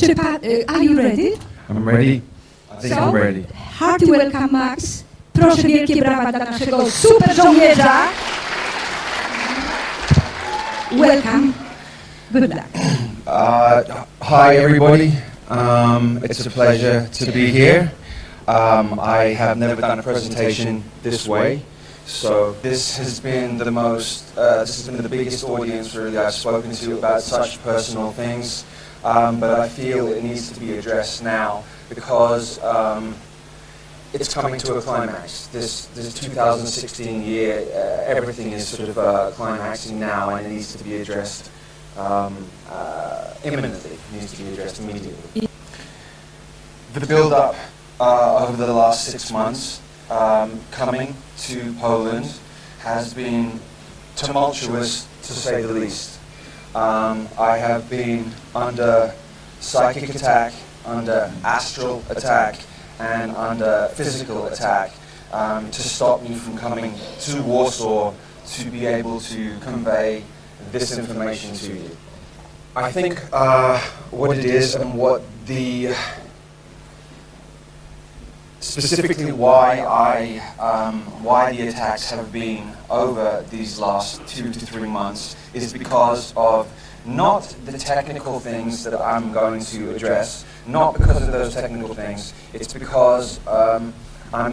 Are you ready? I'm ready. I think I'm ready. Hearty welcome, Max. Proszę wielkie brawa dla naszego super żołnierza. Welcome. Good luck. Hi everybody. It's a pleasure to be here. I have never done a presentation this way, so this has been the biggest audience really I've spoken to about such personal things. But I feel it needs to be addressed now because it's coming to a climax. This 2016 year, everything is sort of climaxing now, and it needs to be addressed imminently. It needs to be addressed immediately. The build-up over the last 6 months coming to Poland has been tumultuous, to say the least. I have been under psychic attack, under astral attack, and under physical attack to stop me from coming to Warsaw to be able to convey this information to you. I think what it is and what specifically why the attacks have been over these last 2 to 3 months is because of not the technical things that I'm going to address, not because of those technical things, it's because I'm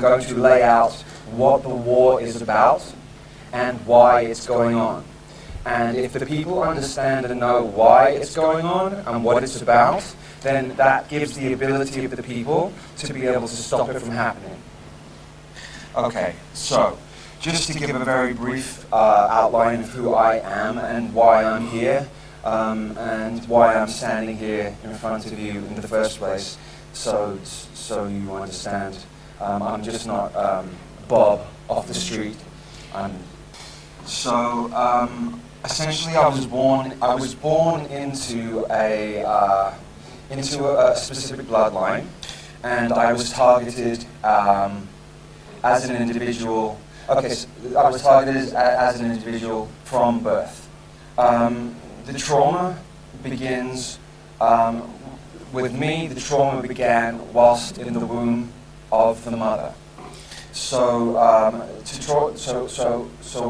going to lay out what the war is about and why it's going on. And if the people understand and know why it's going on and what it's about, then that gives the ability of the people to be able to stop it from happening. Okay, so just to give a very brief outline of who I am and why I'm here, and why I'm standing here in front of you in the first place, so you understand. I'm just not Bob off the street. Essentially, I was born into a specific bloodline, and I was targeted as an individual. Okay, so I was targeted as an individual from birth. The trauma begins with me. The trauma began whilst in the womb of the mother. So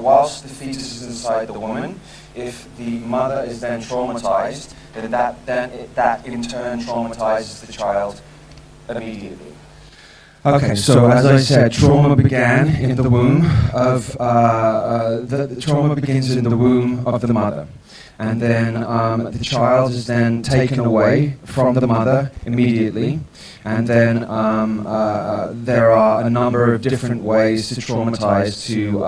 whilst the fetus is inside the woman, if the mother is then traumatized, then that in turn traumatizes the child immediately. Okay, so as I said, trauma began in the womb of the trauma begins in the womb of the mother, and then the child is then taken away from the mother immediately, and then there are a number of different ways to traumatize, to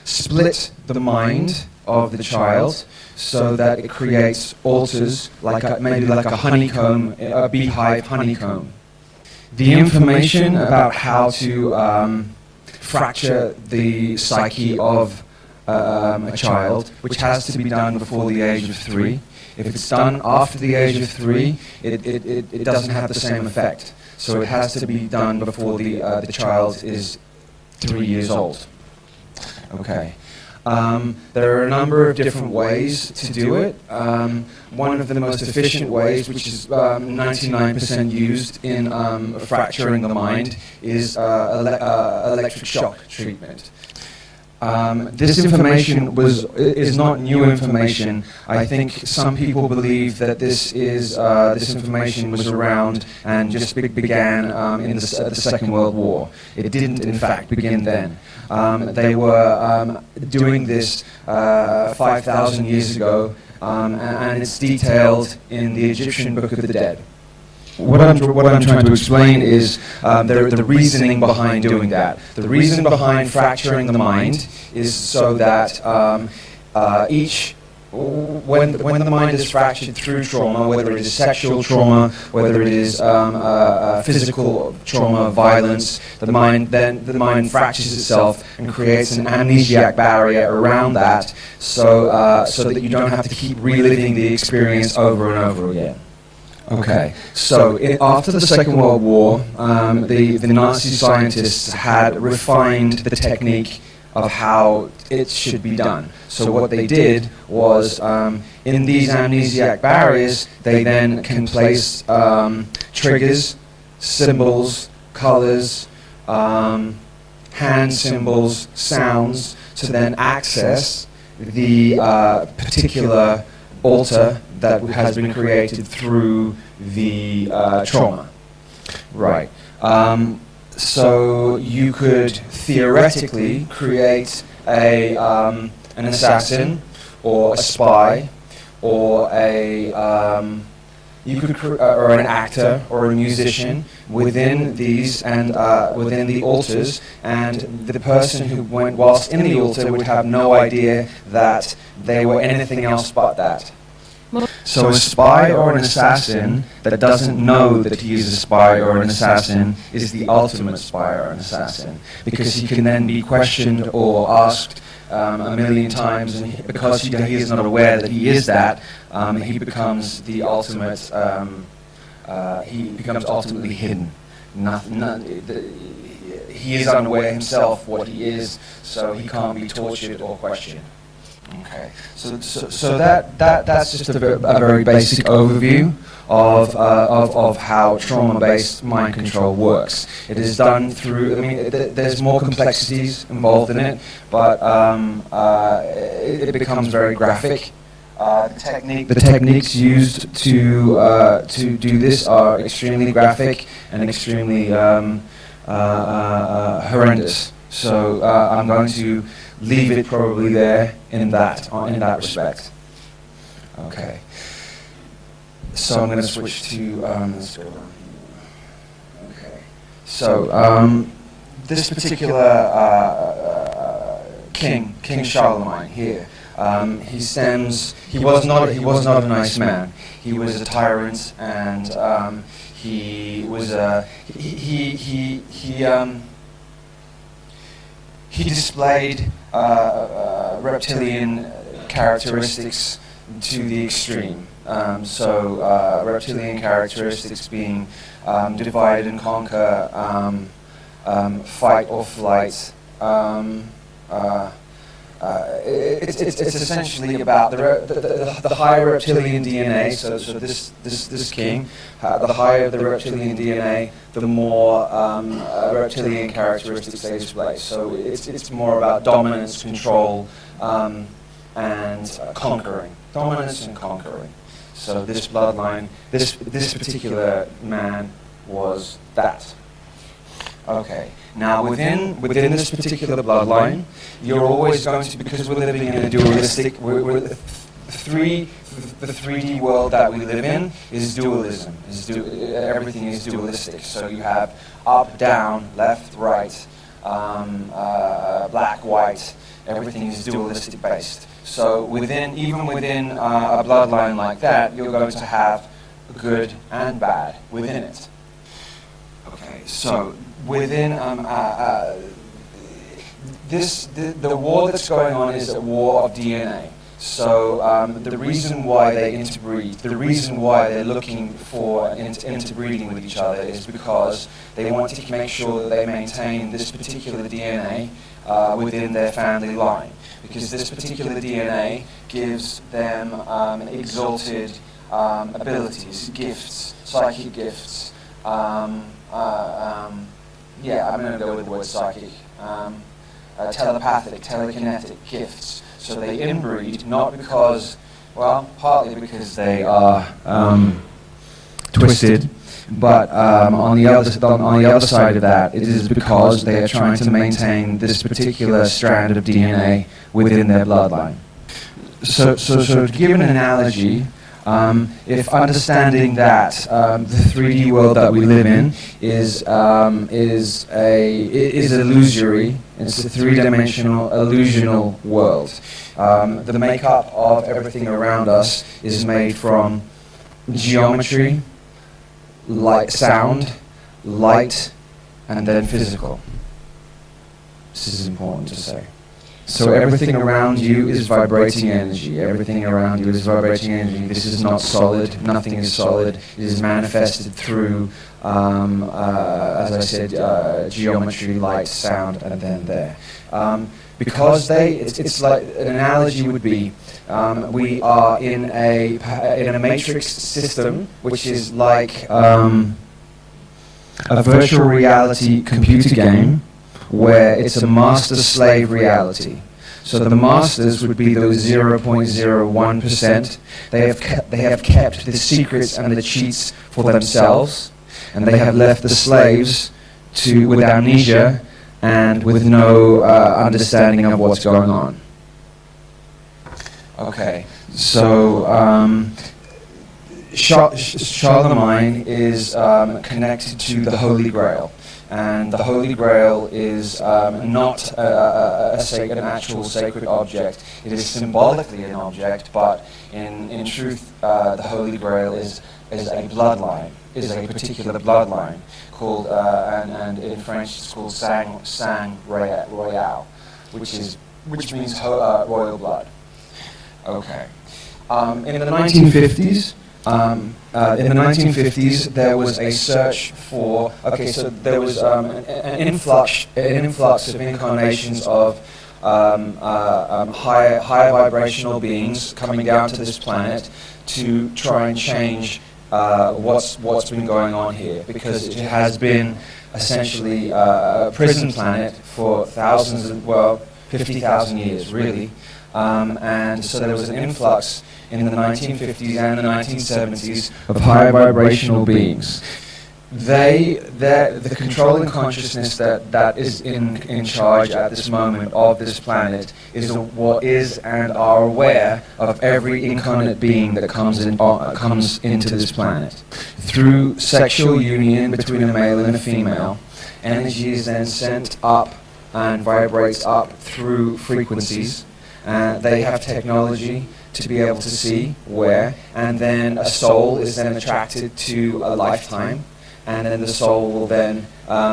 split the mind of the child so that it creates alters maybe like a honeycomb, a beehive honeycomb. The information about how to fracture the psyche of a child, which has to be done before the age of 3. If it's done after the age of 3, it doesn't have the same effect. So it has to be done before the child is 3 years old. Okay. There are a number of different ways to do it. One of the most efficient ways, which is 99% used in fracturing the mind, is electric shock treatment. This information is not new information. I think some people believe that this information was around and just began in the Second World War. It didn't, in fact, begin then. They were doing this 5,000 years ago, and it's detailed in the Egyptian Book of the Dead. What I'm trying to explain is the reasoning behind doing that. The reason behind fracturing the mind is so that when the mind is fractured through trauma, whether it is sexual trauma, whether it is physical trauma, violence, the mind fractures itself and creates an amnesiac barrier around that, so that you don't have to keep reliving the experience over and over again. Okay, so after the Second World War, the Nazi scientists had refined the technique of how it should be done. So what they did was, in these amnesiac barriers, they then can place triggers, symbols, colors, hand symbols, sounds, to then access the particular alter that has been created through the trauma. Right. So you could theoretically create an assassin, or a spy, or or an actor or a musician within these and within the altars, and the person who went whilst in the altar would have no idea that they were anything else but that. So a spy or an assassin that doesn't know that he is a spy or an assassin is the ultimate spy or an assassin, because he can then be questioned or asked a million times, and because he is not aware that he is that, he becomes the ultimate, he becomes ultimately hidden. He is unaware himself what he is, so he can't be tortured or questioned. Okay, so that's just a very basic overview of how trauma-based mind control works. It is done through, I mean, there's more complexities involved in it, but it becomes very graphic. The techniques used to do this are extremely graphic and extremely horrendous. So I'm going to leave it probably there in that respect. Okay. So I'm going to switch to let's go down here. Okay. So this particular King Charlemagne here, he was not a nice man. He was a tyrant, and he displayed reptilian characteristics to the extreme. Reptilian characteristics being divide and conquer, fight or flight. It's essentially about the higher reptilian DNA. So this king, the higher the reptilian DNA, the more reptilian characteristics they display. So it's more about dominance, control, and conquering. Dominance and conquering. So this bloodline, this particular man was that. Okay. Now within this particular bloodline, you're always going to, because we're living in a dualistic, the 3D world that we live in is dualism. Everything is dualistic. So you have up, down, left, right, black, white. Everything is dualistic based. So even within a bloodline like that, you're going to have good and bad within it. Okay, so within the war that's going on is a war of DNA. So the reason why they interbreed, the reason why they're looking for interbreeding with each other is because they want to make sure that they maintain this particular DNA within their family line. Because this particular DNA gives them exalted abilities, gifts, psychic gifts. I'm going to go with the word psychic. Telepathic, telekinetic gifts. So they inbreed, not because, well, partly because they are twisted, but on the other side of that, it is because they are trying to maintain this particular strand of DNA within their bloodline. So to give an analogy, if understanding that the 3D world that we live in is illusory, it's a three-dimensional, illusional world. The makeup of everything around us is made from geometry, sound, light, and then physical. This is important to say. So everything around you is vibrating energy. Everything around you is vibrating energy. This is not solid. Nothing is solid. It is manifested through, as I said, geometry, light, sound, and then there. because it's like an analogy would be, we are in a matrix system, which is like a virtual reality computer game where it's a master-slave reality. So the masters would be those 0.01%. They have kept the secrets and the cheats for themselves, and they have left the slaves with amnesia and with no understanding of what's going on. Okay, so Charlemagne is connected to the Holy Grail. And the Holy Grail is not an actual sacred object. It is symbolically an object, but in truth, the Holy Grail is a bloodline, is a particular bloodline called, and in French it's called sang royal, which means royal blood. Okay. In the 1950s. In the 1950s, there was a search for. Okay, so there was an influx of incarnations of higher vibrational beings coming down to this planet to try and change what's been going on here, because it has been essentially a prison planet for 50,000 years, really, and so there was an influx in the 1950s and the 1970s of higher vibrational beings. The controlling consciousness that is in charge at this moment of this planet is what is and are aware of every incarnate being that comes into this planet. Through sexual union between a male and a female, energy is then sent up and vibrates up through frequencies. They have technology to be able to see where, and then a soul is then attracted to a lifetime, and then the soul will then,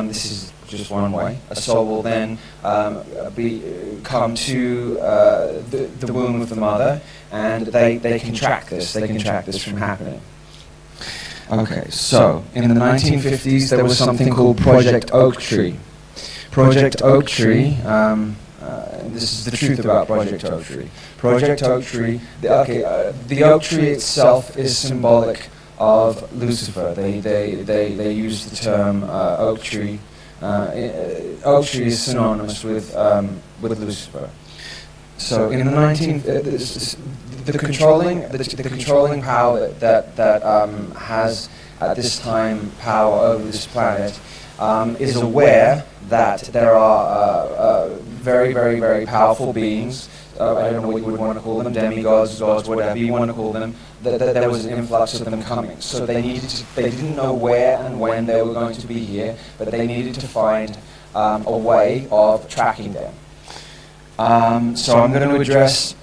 this is just one way, a soul will then come to the womb of the mother, and they can track this from happening. Okay, so in the 1950s there was something called Project Oak Tree. Project Oak Tree, this is the truth about Project Oak Tree. Project Oak Tree, the oak tree itself is symbolic of Lucifer. They use the term oak tree. Oak tree is synonymous with Lucifer. So in the controlling power that has at this time power over this planet is aware that there are very, very, very powerful beings. I don't know what you would want to call them, demigods, gods, whatever you want to call them. That there was an influx of them coming. So they didn't know where and when they were going to be here, but they needed to find a way of tracking them. So I'm going to address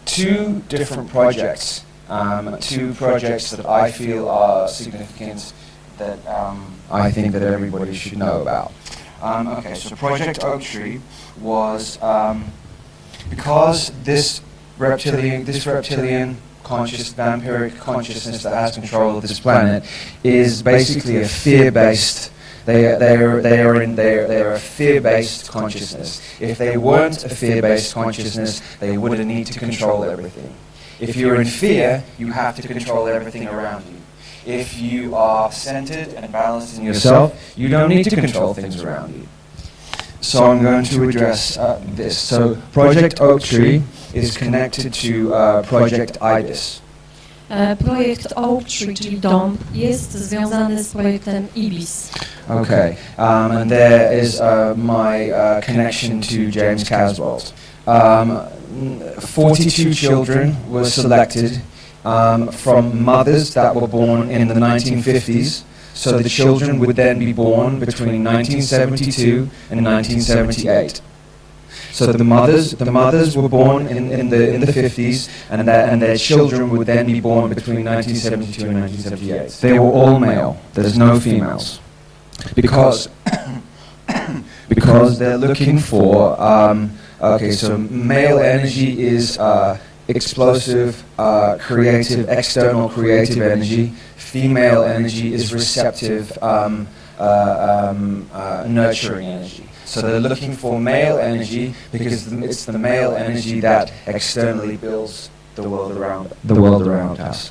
two different projects, that I feel are significant, that I think that everybody should know about. Okay, so Project Oak Tree was because this reptilian vampiric consciousness that has control of this planet is basically a fear-based. They are a fear-based consciousness. If they weren't a fear-based consciousness, they wouldn't need to control everything. If you're in fear, you have to control everything around you. If you are centered and balanced in yourself, you don't need to control things around you. So I'm going to address this. So Project Oak Tree is connected to Project Ibis. Projekt Oak Tree, czyli dąb, jest związany z projektem Ibis. Okay, and there is my connection to James Casbolt. 42 children were selected from mothers that were born in the 1950s. So the children would then be born between 1972 and 1978. So the mothers were born in the 50s, and their children would then be born between 1972 and 1978. They were all male. There's no females, because they're looking for. Okay, so male energy is explosive, creative, external creative energy. Female energy is receptive, nurturing energy. So they're looking for male energy because it's the male energy that externally builds the world around us.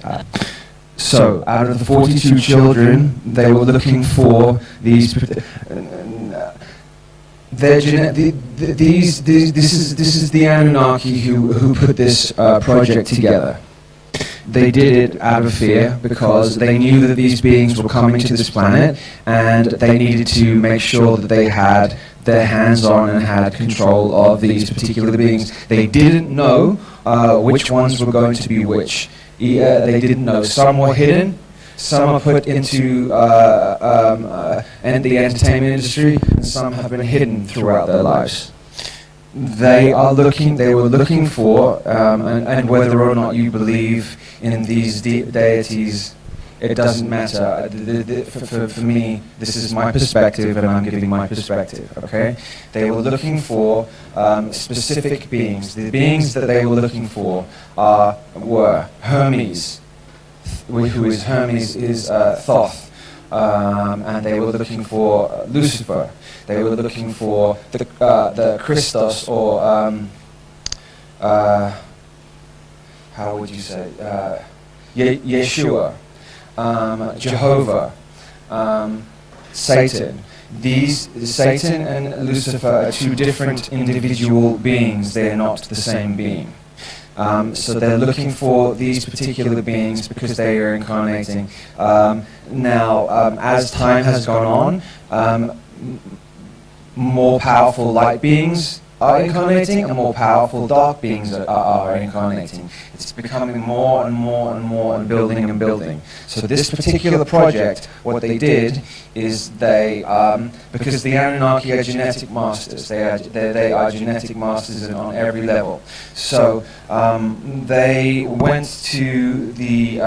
So out of the 42 children, they were looking for these. This is the Anunnaki who put this project together. They did it out of fear because they knew that these beings were coming to this planet and they needed to make sure that they had their hands on and had control of these particular beings. They didn't know which ones were going to be which. They didn't know. Some were hidden, some are put into and the entertainment industry, and some have been hidden throughout their lives. They were looking for, and whether or not you believe in these deities, it doesn't matter. For me, this is my perspective, and I'm giving my perspective, okay? They were looking for specific beings. The beings that they were looking for were Hermes, who is Hermes is Thoth, and they were looking for Lucifer. They were looking for the Christos, or how would you say, Yeshua, Jehovah, Satan. Satan and Lucifer are two different individual beings. They are not the same being. So they're looking for these particular beings because they are incarnating. Now, as time has gone on, more powerful light beings are incarnating and more powerful dark beings are incarnating. It's becoming more and more and more and building. So this particular project, what they did is they, because the Anunnaki are genetic masters, they are genetic masters on every level. So they went to the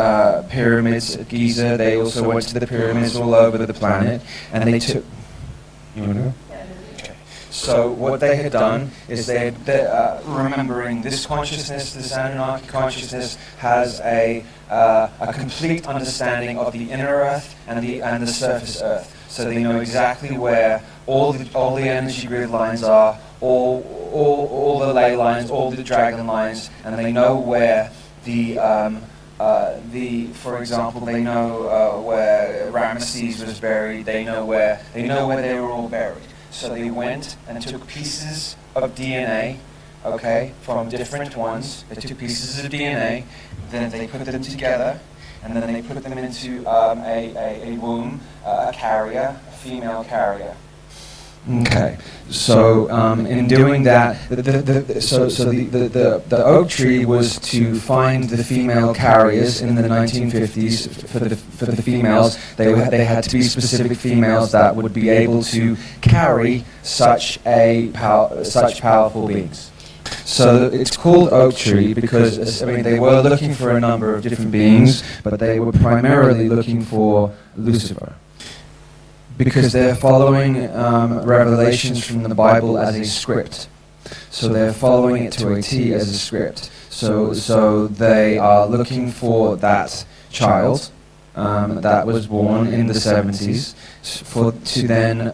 pyramids at Giza, they also went to the pyramids all over the planet, and they took, you want to go? So what they had done is remembering this consciousness, this Anunnaki consciousness, has a complete understanding of the inner Earth and the surface Earth. So they know exactly where all the energy grid lines are, all the ley lines, all the dragon lines, and they know where for example, they know where Ramesses was buried. They know where they were all buried. So they went and took pieces of DNA, okay, from different ones. They took pieces of DNA, then they put them together, and then they put them into a womb, a carrier, a female carrier. Okay, so in doing that, the oak tree was to find the female carriers in the 1950s. For the females, they had to be specific females that would be able to carry such powerful beings. So it's called oak tree because they were looking for a number of different beings, but they were primarily looking for Lucifer, because they're following revelations from the Bible as a script. So they're following it to a T as a script. So they are looking for that child that was born in the 70s to then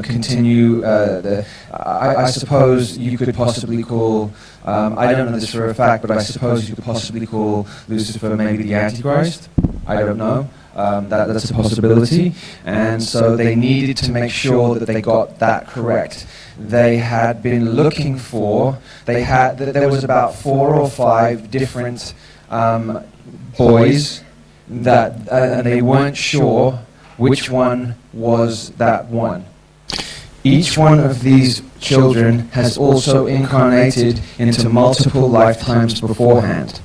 continue. I suppose you could possibly call, I don't know this for a fact, but I suppose you could possibly call Lucifer maybe the Antichrist. I don't know. That's a possibility, and so they needed to make sure that they got that correct. They had been looking for, there was about 4 or 5 different boys and they weren't sure which one was that one. Each one of these children has also incarnated into multiple lifetimes beforehand.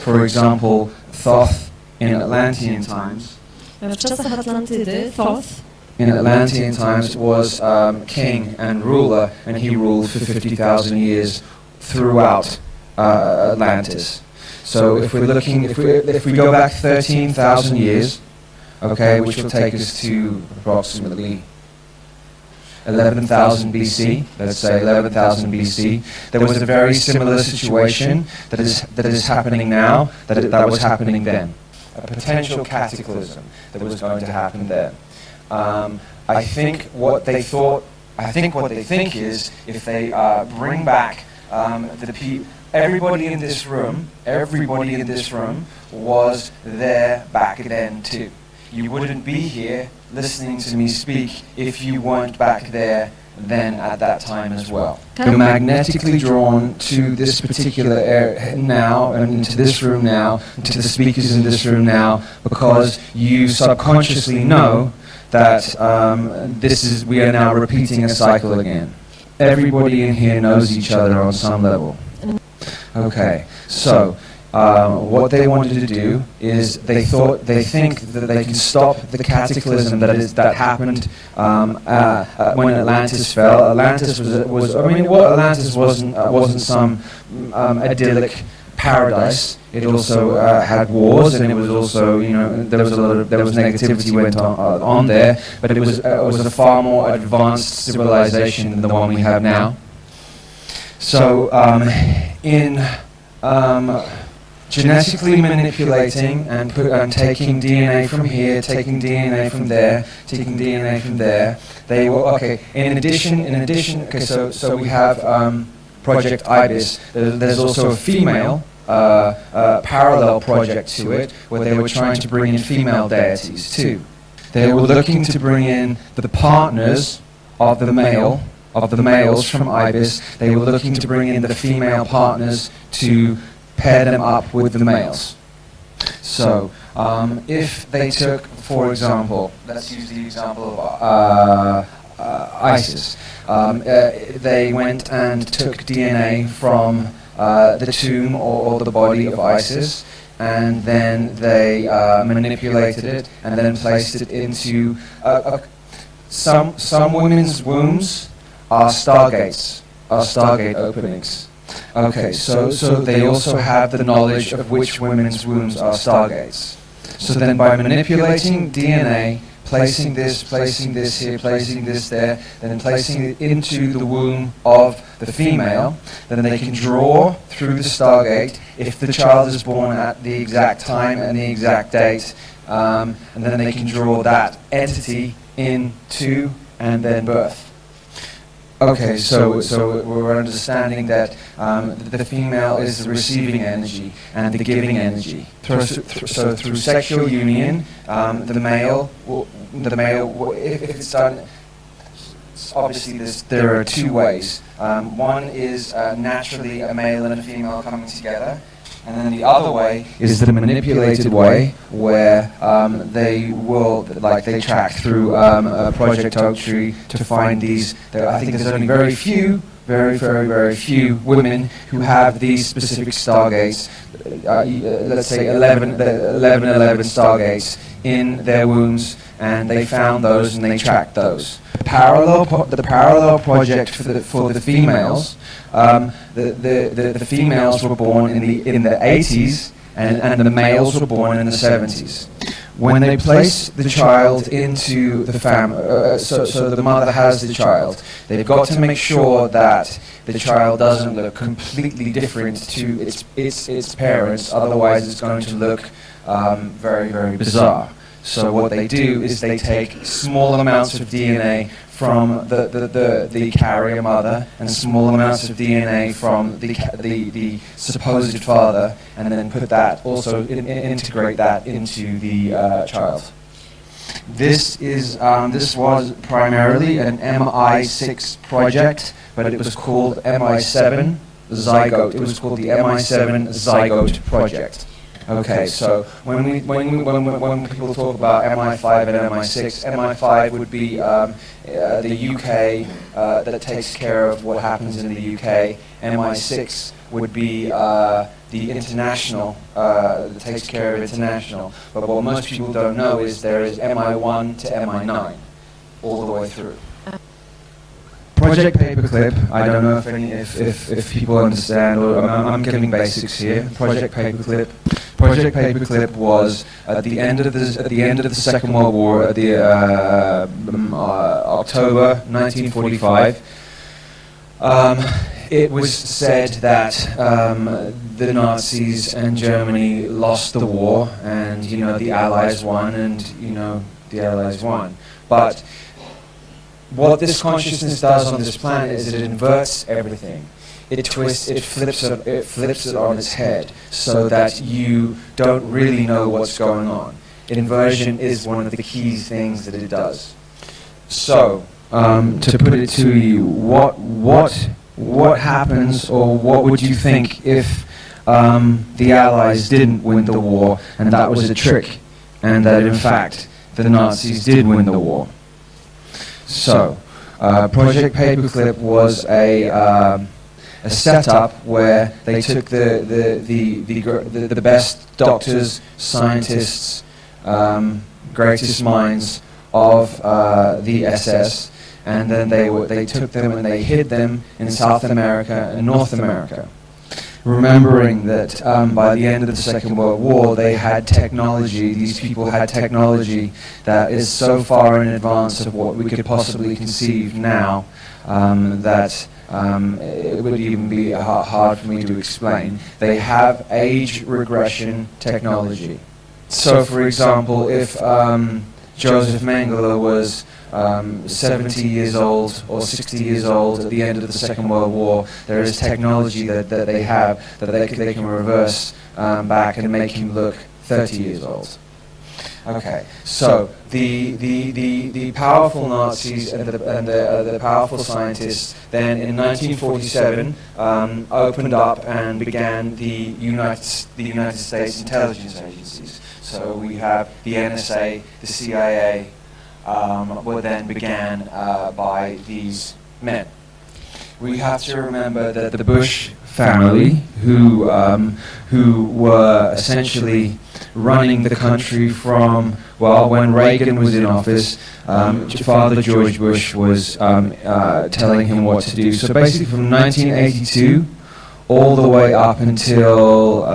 For example, Thoth in Atlantean times. W czasach Atlantydy Thoth in Atlantean times was king and ruler, and he ruled for 50,000 years throughout Atlantis. So if we go back 13,000 years, okay, which will take us to approximately 11,000 BC, let's say 11,000 BC, there was a very similar situation that is happening now, that was happening then. A potential cataclysm that was going to happen then. I think what they think is, if they bring back everybody in this room was there back then too. You wouldn't be here listening to me speak if you weren't back there then at that time as well. You're magnetically drawn to this particular area now, and into this room now, and to the speakers in this room now, because you subconsciously know that we are now repeating a cycle again. Everybody in here knows each other on some level. Okay, so what they wanted to do is they think that they can stop the cataclysm that happened when Atlantis fell. Atlantis Atlantis wasn't some idyllic paradise. It also had wars, and it was also, there was negativity went on there, but it was a far more advanced civilization than the one we have now. So in genetically manipulating and taking DNA from here, taking DNA from there, taking DNA from there, they were In addition, so we have Project Ibis. There's also a female parallel project to it, where they were trying to bring in female deities too. They were looking to bring in the partners of the males from Ibis. They were looking to bring in the female partners to pair them up with the males. So, if they took, for example, let's use the example of ISIS. They went and took DNA from the tomb or the body of ISIS, and then they manipulated it and then placed it into some women's wombs are stargates, Stargate openings. Okay, so they also have the knowledge of which women's wombs are stargates. So then by manipulating DNA, placing this here, placing this there, then placing it into the womb of the female, then they can draw through the stargate if the child is born at the exact time and the exact date, and then they can draw that entity into and then birth. Okay, so we're understanding that the female is the receiving energy and the giving energy. So through sexual union, the male, if it's done, obviously there are two ways. One is naturally a male and a female coming together, and then the other way is the manipulated way, where they track through Project Oak Tree to find these. I think there's only very few women who have these specific stargates. Let's say 11 stargates in their wombs, and they found those and they tracked those. The parallel project for the females. The females were born in the 80s, and the males were born in the 70s. When they place the child into the family, so the mother has the child, they've got to make sure that the child doesn't look completely different to its parents, otherwise it's going to look very, very bizarre. So what they do is they take small amounts of DNA from the carrier mother and small amounts of DNA from the supposed father, and then put that, also integrate that into the child. This was primarily an MI6 project, but it was called MI7 Zygote. It was called the MI7 Zygote project. Okay, so when people talk about MI5 and MI6, MI5 would be the UK that takes care of what happens in the UK. MI6 would be the international that takes care of international. But what most people don't know is there is MI1 to MI9 all the way through. Project Paperclip, I don't know if people understand, or I'm giving basics here. Project Paperclip Project Paperclip was at the end of the Second World War, at the October 1945. It was said that the Nazis and Germany lost the war, and the Allies won, and the Allies won. But what this consciousness does on this planet is it inverts everything. It twists, it flips it on its head, so that you don't really know what's going on. Inversion is one of the key things that it does. So, to put it to you, what happens, or what would you think if the Allies didn't win the war, and that was a trick, and that in fact the Nazis did win the war? So, Project Paperclip was a setup where they took the best doctors, scientists, greatest minds of the SS, and then they took them and they hid them in South America and North America. Remembering that by the end of the Second World War, they had technology, these people had technology that is so far in advance of what we could possibly conceive now, that it would even be hard for me to explain. They have age regression technology. So, for example, if Joseph Mengele was 70 years old or 60 years old at the end of the Second World War, there is technology that they have that they can reverse back and make him look 30 years old. Okay, so the powerful Nazis and the powerful scientists then in 1947 opened up and began the United States intelligence agencies. So we have the NSA, the CIA, were then began by these men. We have to remember that the Bush family, who were essentially running the country from, well, when Reagan was in office, Father George Bush was telling him what to do. So basically from 1982 all the way up until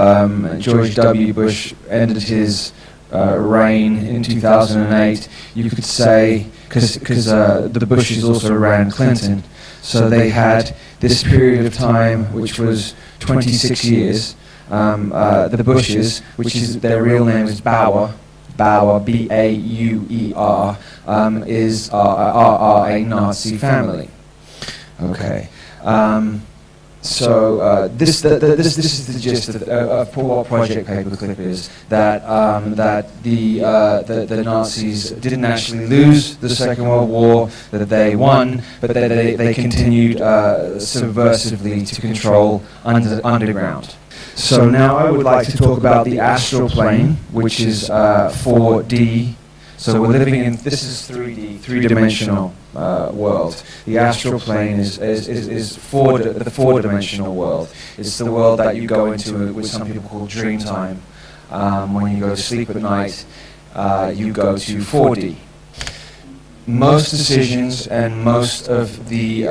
George W. Bush ended his reign in 2008, you could say, because the Bushes also ran Clinton, so they had this period of time which was 26 years. The Bushes, which is their real name is Bauer, B-A-U-E-R, are a Nazi family. Okay. So this is the gist of what Project Paperclip is. That the Nazis didn't actually lose the Second World War, that they won, but that they continued subversively to control underground. So now I would like to talk about the astral plane, which is 4D. So we're living in, this is 3D, three-dimensional world. The astral plane is the four-dimensional world. It's the world that you go into, which some people call dream time. When you go to sleep at night, you go to 4D. Most decisions and most of the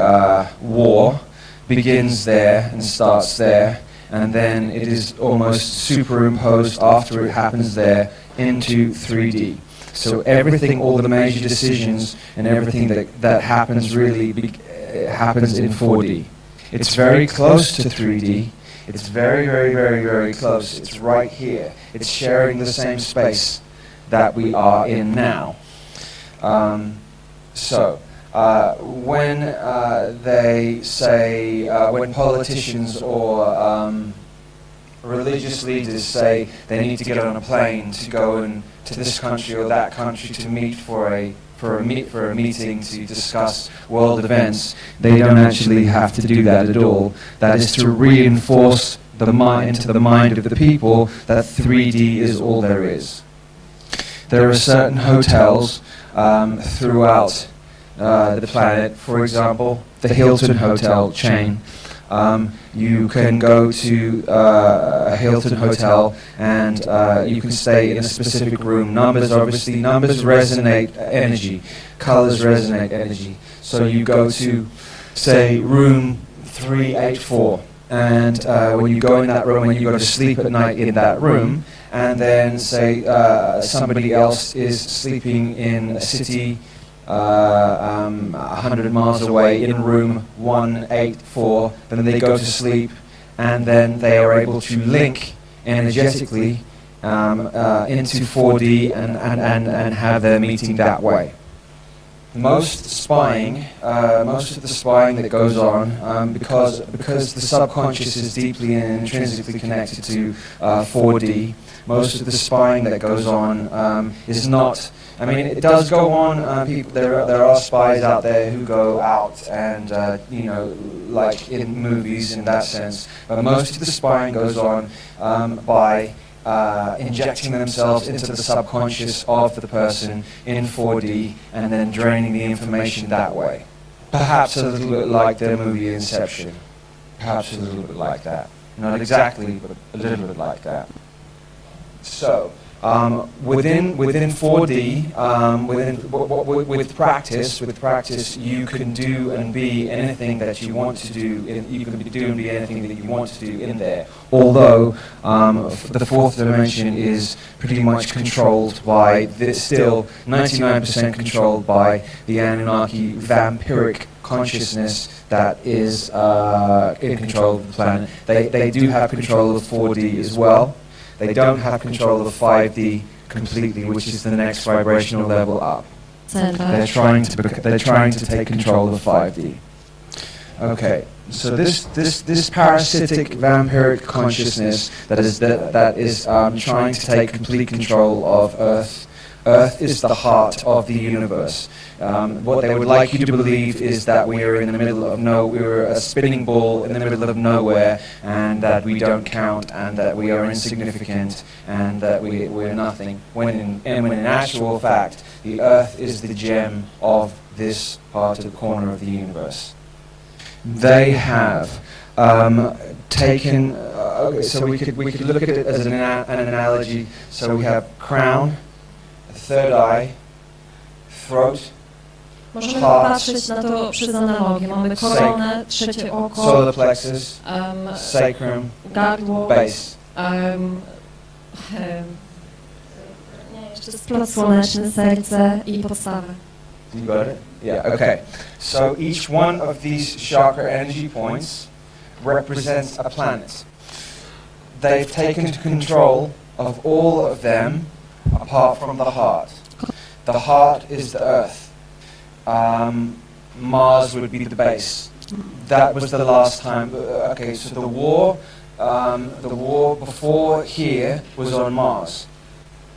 war begins there and starts there, and then it is almost superimposed after it happens there into 3D. So everything, all the major decisions and everything that happens really happens in 4D. It's very close to 3D. It's very, very, very, very close. It's right here. It's sharing the same space that we are in now. When they say, when politicians or religious leaders say they need to get on a plane to go to this country or that country to meet for a meeting to discuss world events, they don't actually have to do that at all. That is to reinforce into the mind of the people that 3D is all there is. There are certain hotels throughout the planet, for example, the Hilton hotel chain. You can go to a Hilton hotel and you can stay in a specific room. Numbers resonate energy, colors resonate energy. So you go to, say, room 384, and when you go in that room, when you go to sleep at night in that room, and then say somebody else is sleeping in a city 100 miles away in room 184, then they go to sleep, and then they are able to link energetically into 4D and have their meeting that way. Most of the spying that goes on, because the subconscious is deeply and intrinsically connected to 4D, most of the spying that goes on is not. I mean, it does go on. There are spies out there who go out and like in movies in that sense. But most of the spying goes on by injecting themselves into the subconscious of the person in 4D and then draining the information that way. Perhaps a little bit like the movie Inception. Perhaps a little bit like that. Not exactly, but a little bit like that. So, within 4D, with practice, you can do and be anything that you want to do. You can do and be anything that you want to do in there. Although the fourth dimension is pretty much controlled by still 99% controlled by the Anunnaki vampiric consciousness that is in control of the planet. They do have control of 4D as well. They don't have control of 5D completely, which is the next vibrational level up. They're trying to take control of 5D. Okay, so this parasitic vampiric consciousness that is trying to take complete control of Earth. Earth is the heart of the universe. What they would like you to believe is that we are in the middle of we're a spinning ball in the middle of nowhere, and that we don't count, and that we are insignificant, and that we're nothing. When in actual fact, the Earth is the gem of this part of the corner of the universe. They have taken. So we could look at it as an analogy. So we have crown, third eye, throat, Możemy popatrzeć na to przez analogię. Mamy koronę, trzecie oko, solar plexus, sacrum, gardło, base. Jeszcze splot słoneczny, serce i podstawę. You got it? Yeah, okay. So each one of these chakra energy points represents a planet. They've taken control of all of them apart from the heart. The heart is the Earth. Mars would be the base. That was the last time. Okay, so the war before here was on Mars,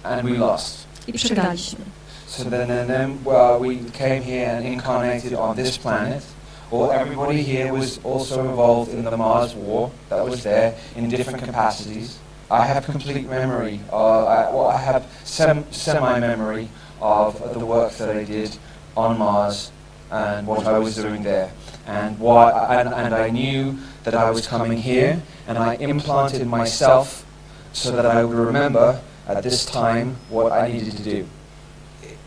and we lost. I przegraliśmy. So then we came here and incarnated on this planet. Well, everybody here was also involved in the Mars war that was there in different capacities. I have complete memory. I have semi-memory of the work that I did on Mars and what I was doing there, and I knew that I was coming here, and I implanted myself so that I would remember at this time what I needed to do.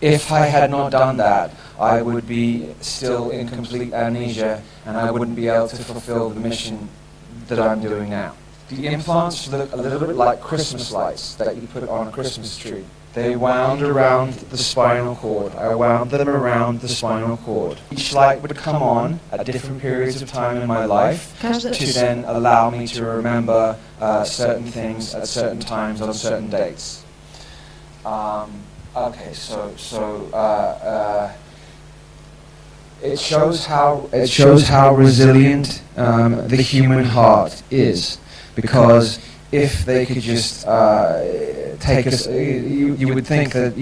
If I had not done that, I would be still in complete amnesia, and I wouldn't be able to fulfill the mission that I'm doing now. The implants look a little bit like Christmas lights that you put on a Christmas tree. They wound around the spinal cord. I wound them around the spinal cord. Each light would come on at different periods of time in my life to then allow me to remember certain things at certain times on certain dates. Okay, it shows how resilient the human heart is, because if they could just take us, you would think that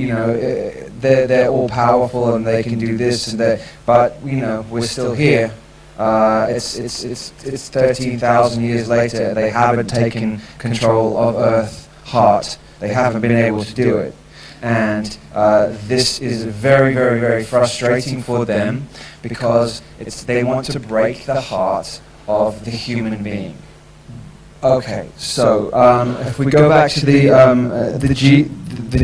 they're all powerful and they can do this and that, but we're still here. It's 13,000 years later. They haven't taken control of Earth, heart. They haven't been able to do it. And this is very, very, very frustrating for them, because they want to break the heart of the human being. Okay, so if we go back to the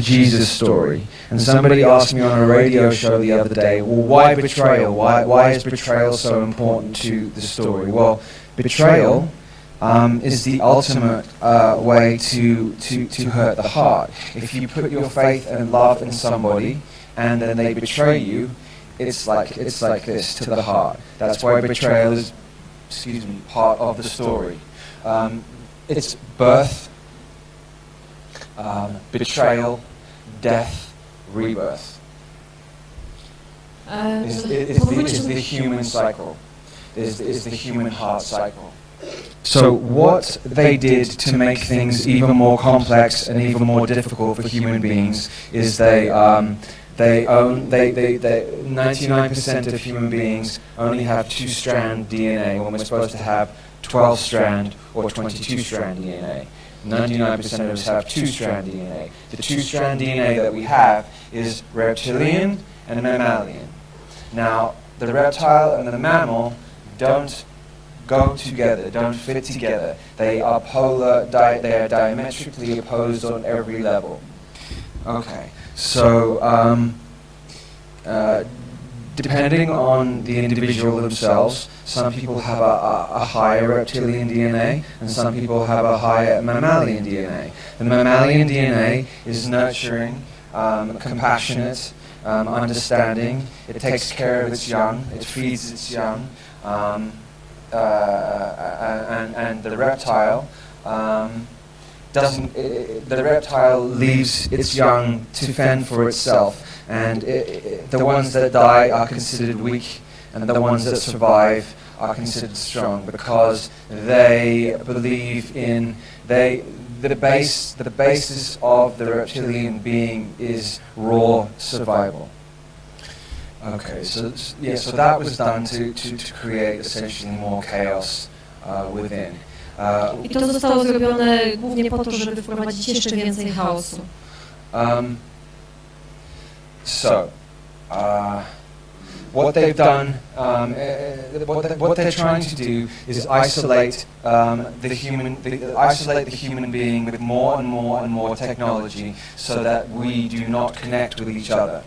Jesus story, and somebody asked me on a radio show the other day, well, why betrayal? Why is betrayal so important to the story? Well, betrayal is the ultimate way to hurt the heart. If you put your faith and love in somebody and then they betray you, it's like this to the heart. That's why betrayal is, part of the story. It's birth, betrayal, death, rebirth. Is the human cycle. Is the human heart cycle. So what they did to make things even more complex and even more difficult for human beings is they 99% of human beings only have 2-strand DNA when we're supposed to have 12-strand or 22-strand DNA. 99% of us have 2-strand DNA. The 2-strand DNA that we have is reptilian and mammalian. Now, the reptile and the mammal don't go together, don't fit together. They are polar, they are diametrically opposed on every level. Okay, so depending on the individual themselves, some people have a higher reptilian DNA and some people have a higher mammalian DNA. The mammalian DNA is nurturing, compassionate, understanding. It takes care of its young, it feeds its young. And the reptile the reptile leaves its young to fend for itself, and the ones that die are considered weak, and the ones that survive are considered strong, because they believe in the basis of the reptilian being is raw survival. Okay, so that was done to create essentially more chaos within. I to zostało zrobione głównie po to, żeby wprowadzić jeszcze więcej chaosu. What they've done, what they're trying to do is isolate isolate the human being with more and more and more technology, so that we do not connect with each other.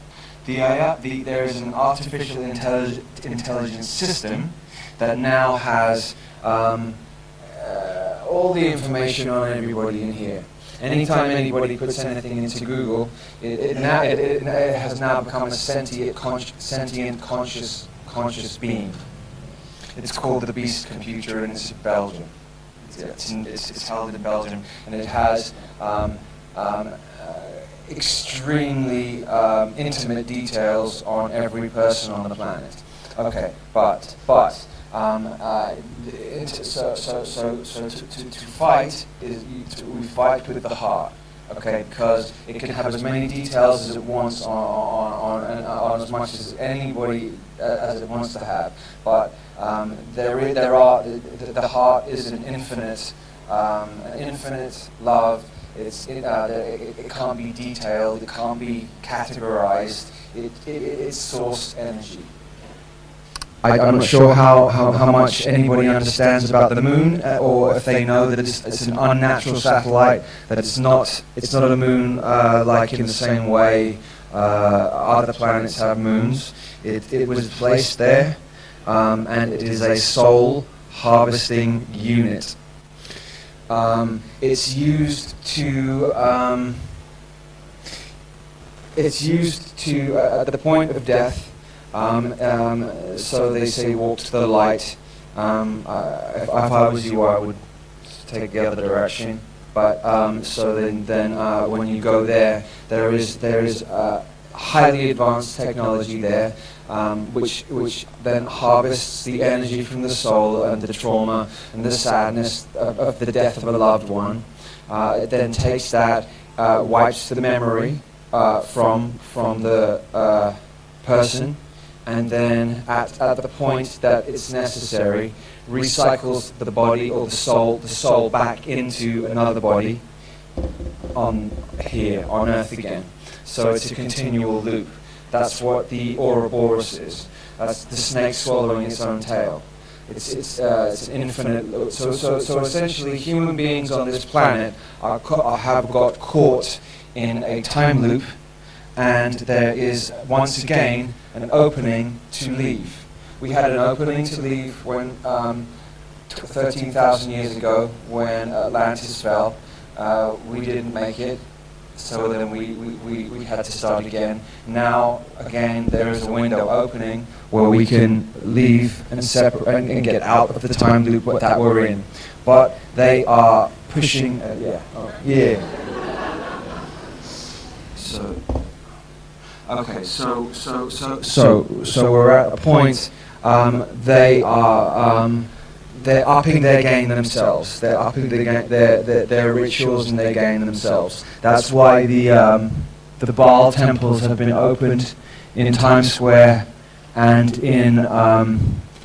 There is an artificial intelligence system that now has all the information on everybody in here. Anytime anybody puts anything into Google, it has now become a sentient, conscious being. It's called the Beast Computer, and it's in Belgium. It's held in Belgium, and it has extremely intimate details on every person on the planet. Okay, but to fight we fight with the heart. Okay, because it can have as many details as it wants on as much as anybody as it wants to have. But the heart is an infinite love. It can't be detailed, it can't be categorized, it's source energy. I'm not sure how much anybody understands about the moon, or if they know that it's an unnatural satellite, that it's not a moon like in the same way other planets have moons. It was placed there, and it is a soul harvesting unit. It's used to at the point of death. So they say walk to the light. If I was you, I would take the other direction. But so then when you go there, there is highly advanced technology there, which then harvests the energy from the soul and the trauma and the sadness of the death of a loved one. It then takes that, wipes the memory from the person, and then at the point that it's necessary, recycles the body or the soul back into another body on Earth again. So it's a continual loop. That's what the Ouroboros is. That's the snake swallowing its own tail. It's an infinite loop. So essentially, human beings on this planet have got caught in a time loop, and there is once again an opening to leave. We had an opening to leave when 13,000 years ago when Atlantis fell. We didn't make it, so then we had to start again. Now, again, there is a window opening where we can leave and separate and get out of the time loop that we're in. But they are pushing, So, okay, so we're at a point. They're upping their game themselves. They're upping their rituals and their game themselves. That's why the Baal temples have been opened in Times Square and in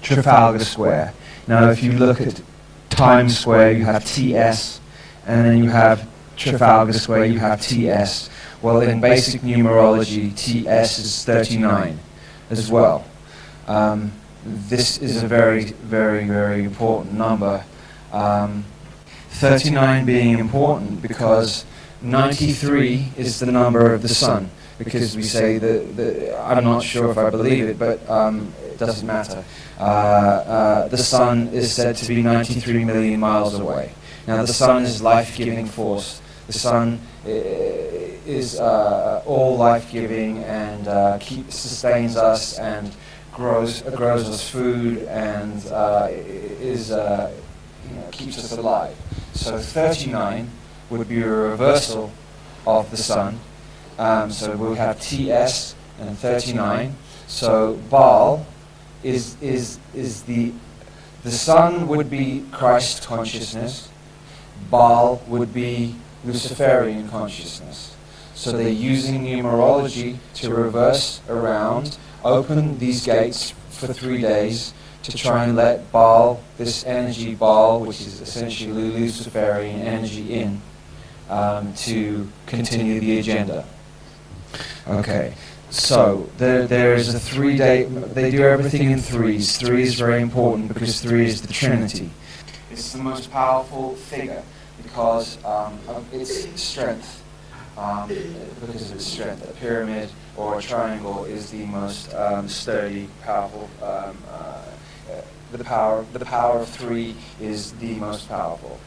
Trafalgar Square. Now, if you look at Times Square, you have TS, and then you have Trafalgar Square, you have TS. Well, in basic numerology, TS is 39 as well. This is a very, very, very important number. 39 being important because 93 is the number of the sun. Because we say I'm not sure if I believe it, but it doesn't matter. The sun is said to be 93 million miles away. Now, the sun is life-giving force. The sun is all life-giving and sustains us and grows us food and keeps us alive. So 39 would be a reversal of the sun. So we'll have TS and 39. So Baal is the sun would be Christ consciousness. Baal would be Luciferian consciousness. So they're using numerology to reverse around, open these gates for 3 days to try and let Baal, this energy Baal, which is essentially Luciferian energy, in to continue the agenda. Okay, so there is a 3-day, they do everything in threes. 3 is very important because 3 is the Trinity. It's the most powerful figure because of its strength. Because of its strength, a pyramid or a triangle is the most sturdy, powerful. The power of 3 is the most powerful.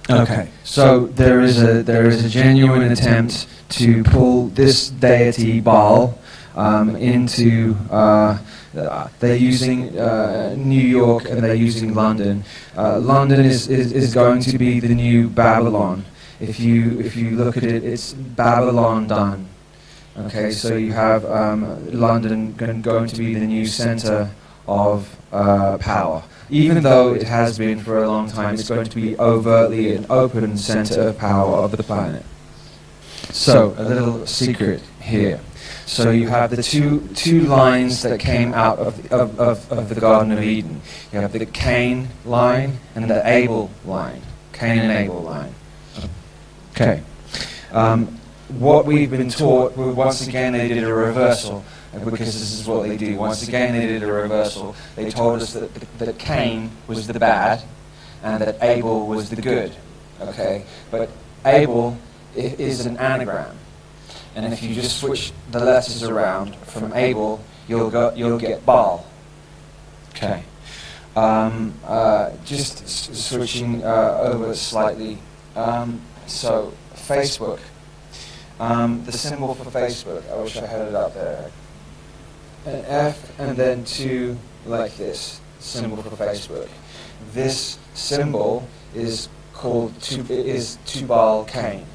Okay, so there is a genuine attempt to pull this deity Baal into. They're using New York and they're using London. London is going to be the new Babylon. If you look at it, it's Babylon done. Okay, so you have London going to be the new center of power. Even though it has been for a long time, it's going to be overtly an open center of power of the planet. So, a little secret here. So you have the two lines that came out of the Garden of Eden. You have the Cain line and the Abel line. Cain and Abel line. Okay. What we've been taught, once again they did a reversal, because this is what they do. Once again they did a reversal. They told us that Cain was the bad and that Abel was the good. Okay? But Abel is an anagram. And if you just switch the letters around from Abel, you'll get Baal. Okay. Just switching over slightly. So Facebook. The symbol for Facebook. I wish I had it up there. An F and then 2 like this. Symbol for Facebook. This symbol is called Tubal Cain.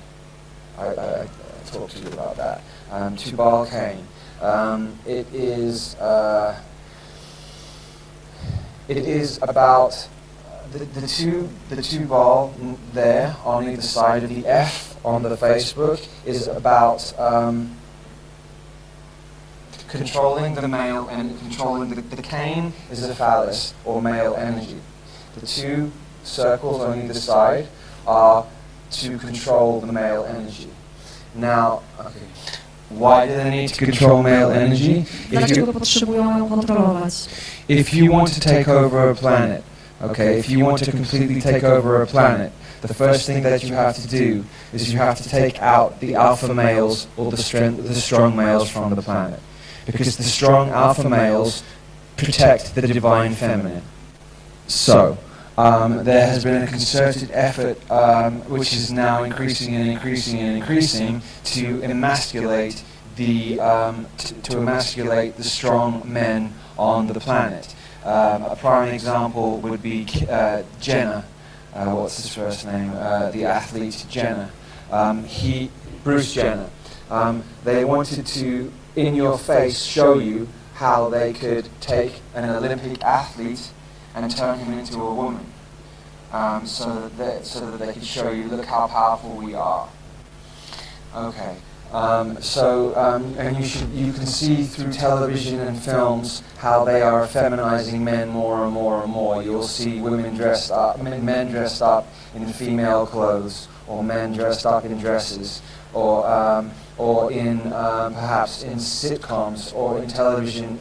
I talk to you about that. Tubal Cain. It is about the Tubal there on either side of the F on the Facebook is about controlling the male and controlling the Cain is a phallus or male energy. The 2 circles on either side are to control the male energy. Now, okay, why do they need to control male energy? Dlaczego potrzebują ją kontrolować? If you want to take over a planet, okay, if you want to completely take over a planet, the first thing that you have to do is you have to take out the alpha males or the strong males from the planet. Because the strong alpha males protect the divine feminine. So, there has been a concerted effort, which is now increasing and increasing and increasing, to emasculate to emasculate the strong men on the planet. A prime example would be Jenner. What's his first name? The athlete Jenner. Bruce Jenner. They wanted to, in your face, show you how they could take an Olympic athlete and turn him into a woman, so that they could show you, look how powerful we are. Okay. And you can see through television and films how they are feminizing men more and more and more. You'll see men dressed up in female clothes, or men dressed up in dresses, or in perhaps in sitcoms or in television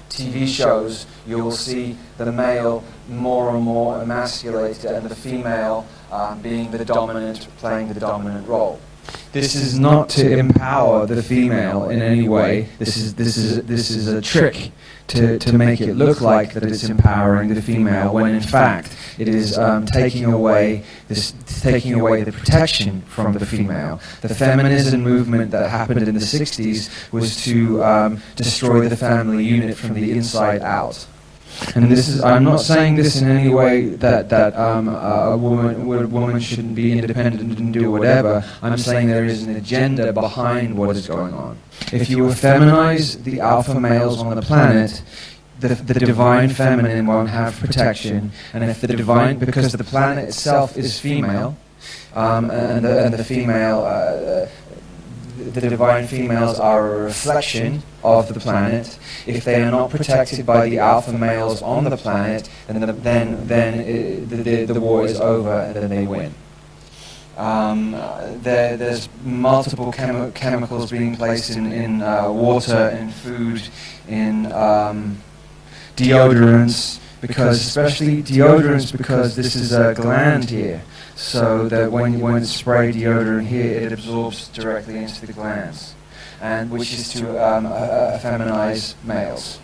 TV shows. You'll see the male more and more emasculated, and the female playing the dominant role. This is not to empower the female in any way. This is a trick to make it look like that it's empowering the female, when in fact it is taking away the protection from the female. The feminism movement that happened in the 60s was to destroy the family unit from the inside out. And I'm not saying this in any way that a woman shouldn't be independent and do whatever. I'm saying there is an agenda behind what is going on. If you feminize the alpha males on the planet, the divine feminine won't have protection, and if because the planet itself is female, and the female, the divine females are a reflection of the planet. If they are not protected by the alpha males on the planet, then the war is over, and then they win. There's multiple chemicals being placed in water, in food, in deodorants, especially deodorants, because this is a gland here, so that when you spray deodorant here, it absorbs directly into the glands, and which is to feminize males.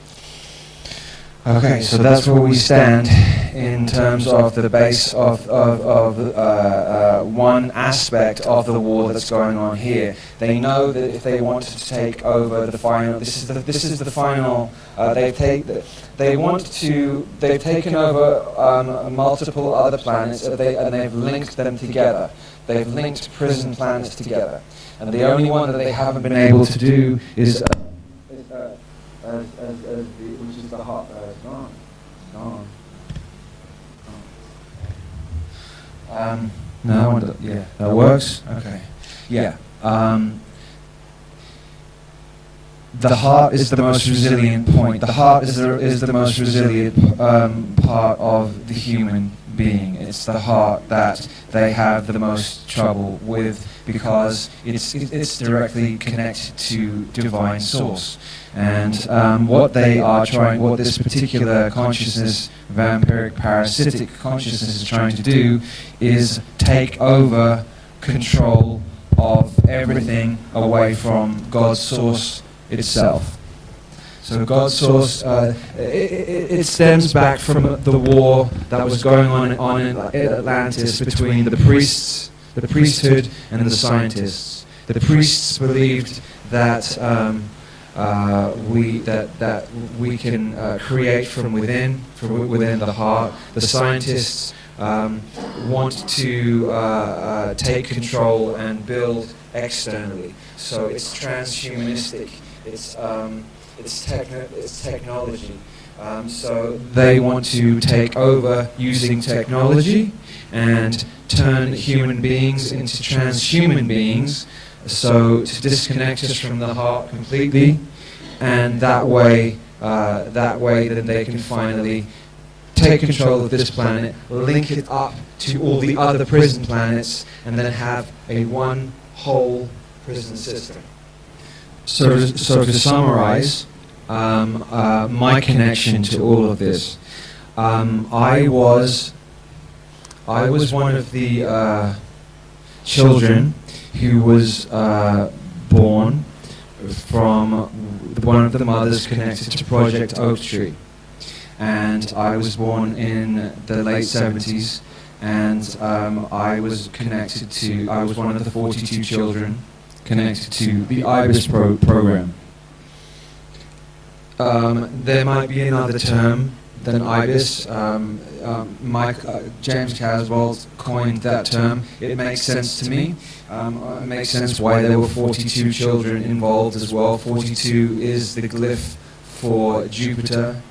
Okay, so that's where we stand in terms of the base of one aspect of the war that's going on here. They know that if they want to take over the final, this is the final. They've taken over multiple other planets, and they've linked them together. They've linked prison planets together, and the only one that they haven't been able to do is. Which is the hot, gone. No, yeah, that works. Okay, yeah. The heart is the most resilient point. The heart is the most resilient part of the human being. It's the heart that they have the most trouble with, because it's directly connected to divine source. And what this particular consciousness, vampiric parasitic consciousness, is trying to do is take over control of everything away from God's source itself. So God's source, it stems back from the war that was going on in Atlantis between the priests, the priesthood, and the scientists. The priests believed that we can create from within the heart. The scientists want to take control and build externally. So it's transhumanistic. It's technology. So they want to take over using technology and turn human beings into transhuman beings, so to disconnect us from the heart completely, and that way then they can finally take control of this planet, link it up to all the other prison planets, and then have a one whole prison system. So to summarize my connection to all of this, I was one of the children who was born from one of the mothers connected to Project Oak Tree. and I was born in the late 70s, and I was one of the 42 children connected to the IBIS program. There might be another term than IBIS. James Casbolt coined that term. It makes sense to me. It makes sense why there were 42 children involved as well. 42 is the glyph for Jupiter.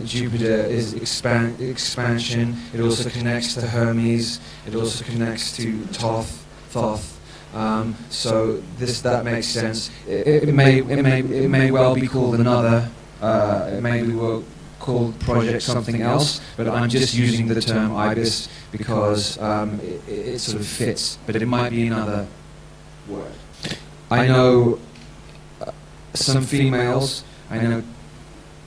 Jupiter is expansion. It also connects to Hermes. It also connects to Thoth. So that makes sense. It may well be called another. It may be called project something else, but I'm just using the term IBIS because it sort of fits. But it might be another word. I know some females. I know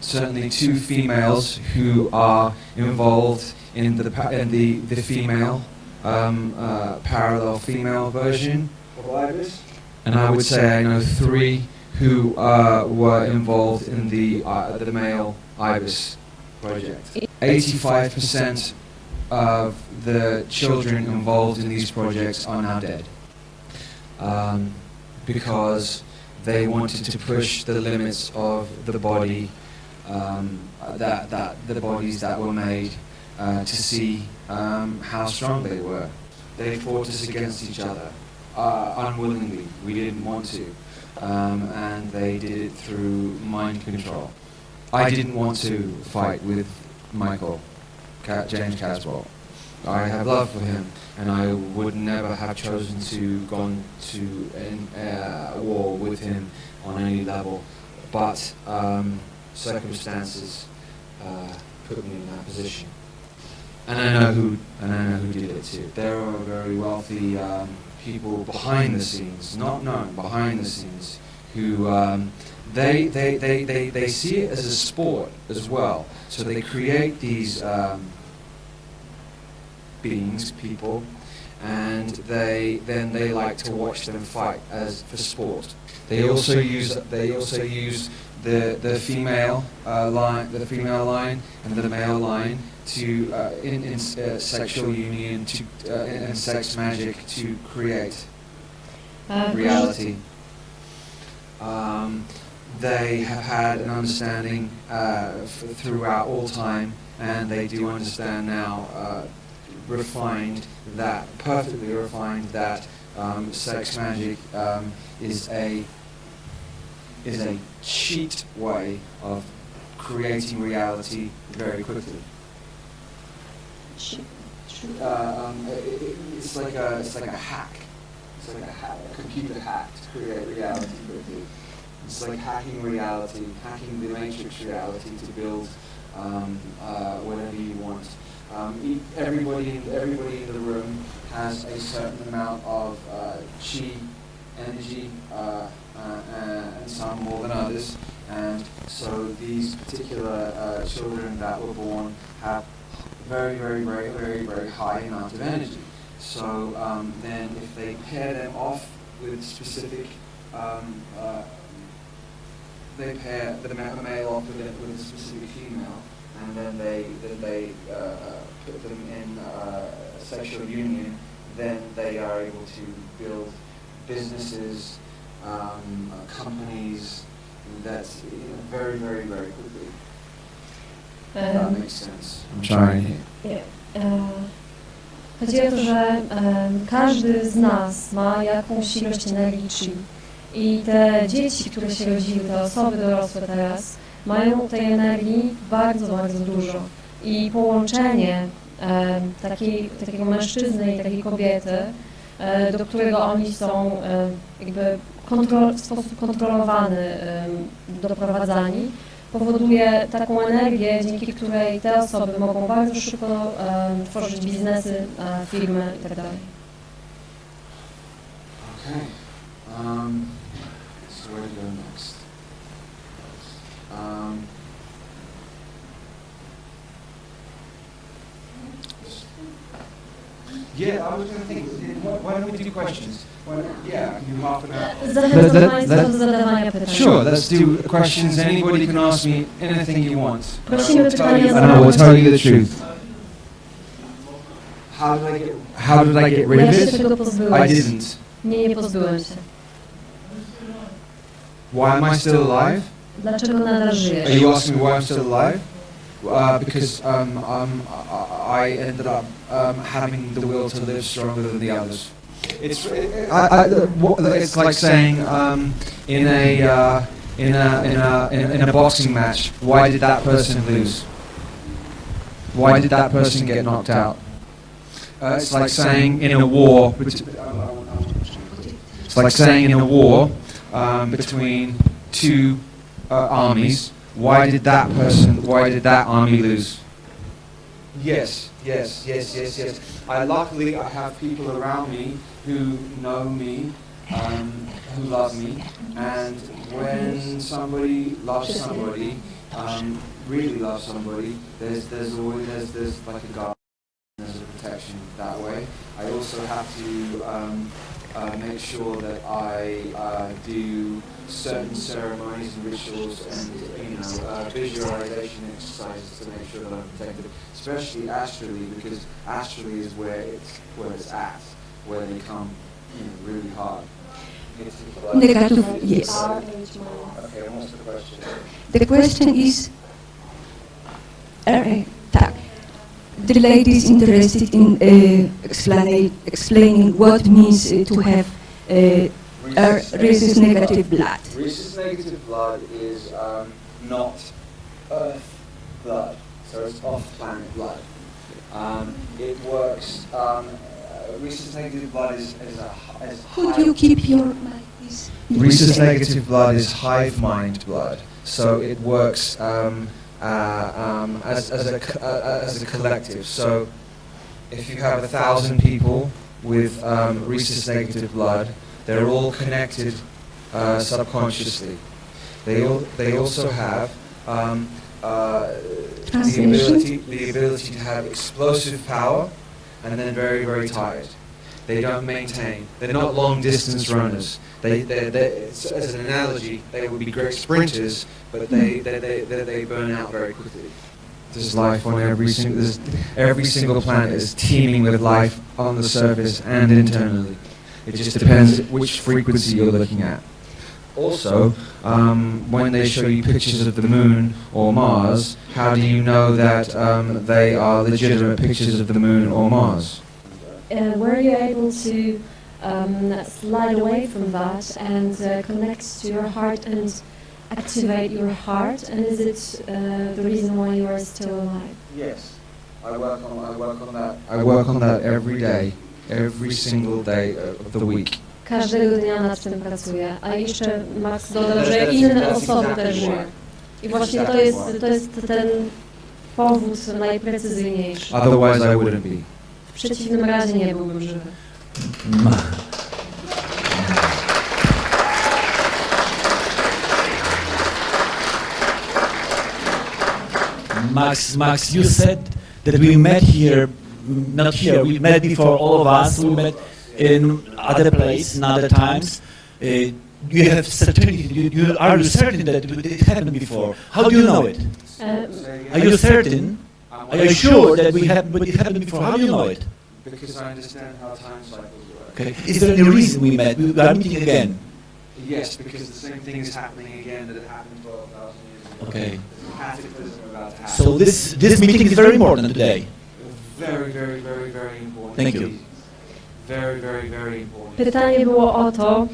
certainly 2 females who are involved in the female parallel female version of IBIS, and I would say I know 3 who were involved in the male IBIS project. 85% of the children involved in these projects are now dead because they wanted to push the limits of the body, the bodies that were made, to see how strong they were. They fought us against each other unwillingly. We didn't want to, and they did it through mind control. I didn't want to fight with James Casbolt. I have love for him, and I would never have chosen to go to a war with him on any level. But circumstances put me in that position, and I know who did it too. There are very wealthy people behind the scenes, not known, behind the scenes, who they see it as a sport as well. So they create these people, and they like to watch them fight for sport. They also use the female line, and the male line to in sexual union and sex magic to create reality. They have had an understanding throughout all time, and they do understand now, perfectly refined, that sex magic is a cheat way of creating reality very quickly. It's like a hack. It's like a computer hack to create reality quickly. It's like hacking reality, hacking the matrix reality to build whatever you want. Everybody in the room has a certain amount of chi energy, and some more than others. And so these particular children that were born have very, very, very, very, very high amount of energy. So then if they pair them off with specific, they pair the male off with a specific female, and then they put them in sexual union, then they are able to build businesses, companies, that's very, very, very quickly. That makes sense. I'm trying. Chodzi o to, że każdy z nas ma jakąś ilość energii chi. I te dzieci, które się rodziły, te osoby dorosłe teraz, mają tej energii bardzo, bardzo dużo. I połączenie takiego mężczyzny i takiej kobiety, do którego oni są jakby w sposób kontrolowany doprowadzani, powoduje taką energię, dzięki której te osoby mogą bardzo szybko tworzyć biznesy, firmy itd. Okay. So where to go next? Yeah, I was going to think, why don't we do questions? Well, yeah, I can do half an hour. Zachęcam Państwa do zadawania pytań. Sure, let's do questions. Anybody can ask me anything you want. Prosimy pytania And I will tell you the zadawać. truth. How did I get rid Ja of się it? tego I pozbyłem. didn't. Nie pozbyłem się. Why am I still alive? Dlaczego nadal Are żyjesz? you asking me why I'm still alive? Because I ended up having the will to live stronger than the others. It's like saying in a boxing match, why did that person lose? Why did that person get knocked out? It's like saying in a war. It's like saying in a war between two armies. Why did that army lose? Yes. Luckily I have people around me who know me, who love me, and when somebody loves somebody, really loves somebody, there's like a guard, there's a protection that way. I also have to make sure that I do certain ceremonies and rituals and visualization exercises to make sure that I'm protected, especially astrally, because astrally is where it's at, where they come really hard. Negative, yes. Okay, what's the question? The question is, tak. The lady is interested in explaining what means to have rhesus negative blood. Rhesus negative blood is not Earth blood, so it's off-planet blood. It works. Rhesus negative blood is Could you keep your mic, please? Rhesus negative blood is hive mind blood, so it works as a collective. So if you have 1,000 people with rhesus negative blood, they're all connected subconsciously. They also have the ability to have explosive power, and then very, very tired. They don't maintain. They're not long distance runners. As an analogy, they would be great sprinters, but they burn out very quickly. There's life on every single planet is teeming with life on the surface and internally. It just depends which frequency you're looking at. Also, when they show you pictures of the moon or Mars, how do you know that they are legitimate pictures of the moon or Mars? Were you able to slide away from that and connect to your heart and activate your heart? And is it the reason why you are still alive? Yes, I work on that. I work on that every day, every single day of the week. Każdego dnia nad tym pracuję. A jeszcze Max dodał, że inne osoby też żyją. I właśnie to jest ten powód najprecyzyjniejszy. Otherwise I wouldn't be. W przeciwnym razie nie byłbym żywy. Max, you said that we met here, not here, we met before, all of us, we met in other place, in other times. You have certainty, are you certain that it happened before? How do you know it? Are you certain? Are you sure that it happened before? How do you know it? Because I understand how time cycles work. Okay. Is there any reason we met? We are meeting again. Yes, because the same thing is happening again that it happened 12,000 years ago. Okay. There's a cataclysm about to happen. So this meeting is very important today. Very, very, very, very important. Thank you. Very, very, very important. Pytanie było o to,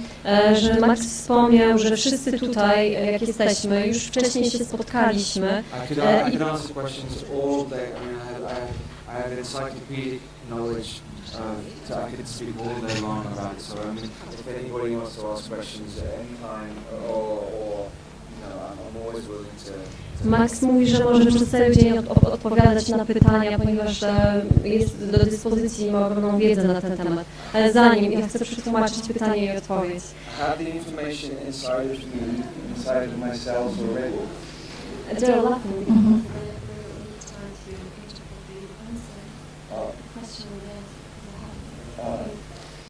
że Max wspomniał, że wszyscy tutaj, jak jesteśmy, już wcześniej się spotkaliśmy. I could answer questions all day. I mean, I have encyclopedic knowledge. I could speak all day long about it. So I mean, if anybody wants to ask questions at any time, or I'm always willing to. Max mówi, że może przez cały dzień odpowiadać na pytania, ponieważ jest do dyspozycji, ma ogromną wiedzę na ten temat. Ale zanim, ja chcę przetłumaczyć pytanie i odpowiedź. I have the information inside of me, inside of my cells already. They're laughing.